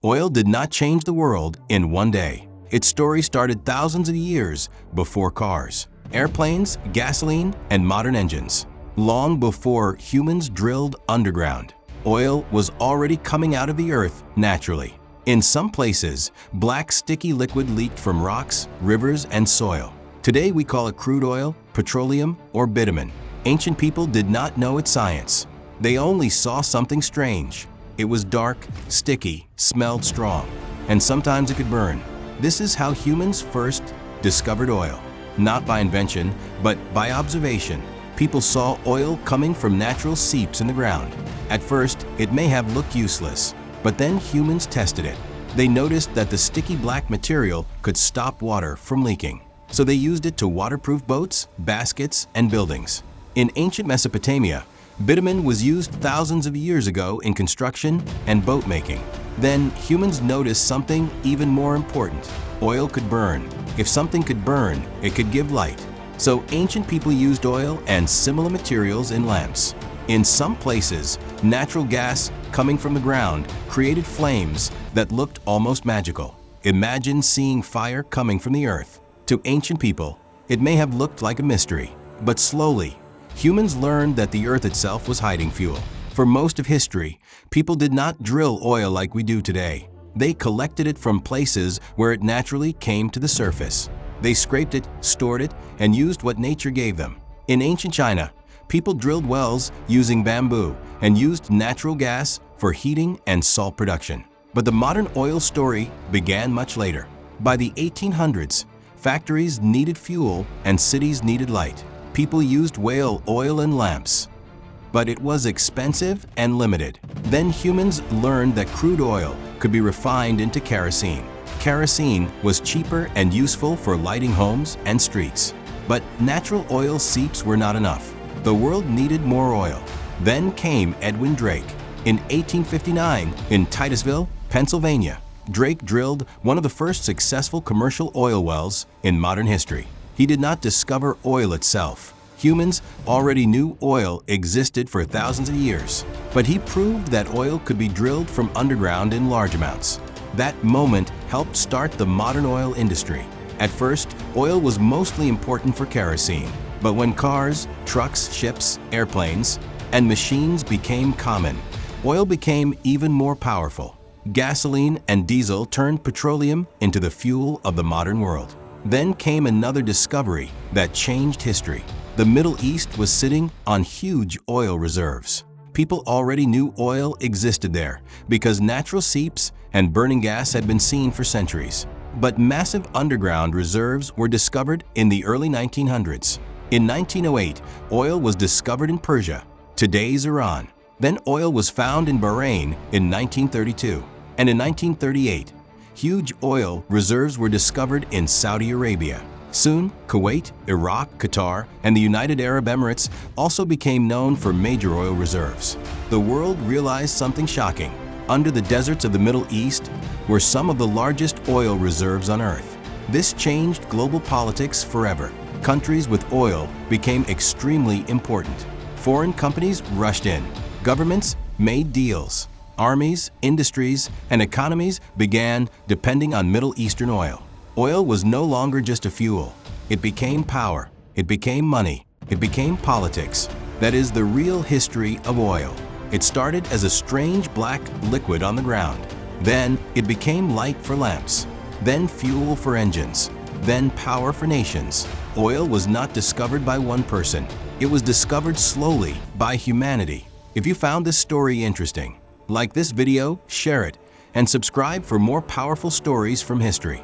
Oil did not change the world in one day. Its story started thousands of years before cars, airplanes, gasoline, and modern engines. Long before humans drilled underground, oil was already coming out of the earth naturally. In some places, black sticky liquid leaked from rocks, rivers, and soil. Today we call it crude oil, petroleum, or bitumen. Ancient people did not know its science. They only saw something strange. It was dark, sticky, smelled strong, and sometimes it could burn. This is how humans first discovered oil. Not by invention, but by observation. People saw oil coming from natural seeps in the ground. At first, it may have looked useless, but then humans tested it. They noticed that the sticky black material could stop water from leaking. So they used it to waterproof boats, baskets, and buildings. In ancient Mesopotamia, bitumen was used thousands of years ago in construction and boat making. Then humans noticed something even more important. Oil could burn. If something could burn, it could give light. So ancient people used oil and similar materials in lamps. In some places, natural gas coming from the ground created flames that looked almost magical. Imagine seeing fire coming from the earth. To ancient people, it may have looked like a mystery, but slowly, humans learned that the earth itself was hiding fuel. For most of history, people did not drill oil like we do today. They collected it from places where it naturally came to the surface. They scraped it, stored it, and used what nature gave them. In ancient China, people drilled wells using bamboo and used natural gas for heating and salt production. But the modern oil story began much later. By the 1800s, factories needed fuel and cities needed light. People used whale oil in lamps, but it was expensive and limited. Then humans learned that crude oil could be refined into kerosene. Kerosene was cheaper and useful for lighting homes and streets. But natural oil seeps were not enough. The world needed more oil. Then came Edwin Drake. In 1859, in Titusville, Pennsylvania, Drake drilled one of the first successful commercial oil wells in modern history. He did not discover oil itself. Humans already knew oil existed for thousands of years, but he proved that oil could be drilled from underground in large amounts. That moment helped start the modern oil industry. At first, oil was mostly important for kerosene, but when cars, trucks, ships, airplanes, and machines became common, oil became even more powerful. Gasoline and diesel turned petroleum into the fuel of the modern world. Then came another discovery that changed history. The Middle East was sitting on huge oil reserves. People already knew oil existed there because natural seeps and burning gas had been seen for centuries. But massive underground reserves were discovered in the early 1900s. In 1908, oil was discovered in Persia, today's Iran. Then oil was found in Bahrain in 1932. And in 1938, huge oil reserves were discovered in Saudi Arabia. Soon, Kuwait, Iraq, Qatar, and the United Arab Emirates also became known for major oil reserves. The world realized something shocking. Under the deserts of the Middle East were some of the largest oil reserves on Earth. This changed global politics forever. Countries with oil became extremely important. Foreign companies rushed in. Governments made deals. Armies, industries, and economies began depending on Middle Eastern oil. Oil was no longer just a fuel. It became power. It became money. It became politics. That is the real history of oil. It started as a strange black liquid on the ground. Then it became light for lamps. Then fuel for engines. Then power for nations. Oil was not discovered by one person. It was discovered slowly by humanity. If you found this story interesting, like this video, share it, and subscribe for more powerful stories from history.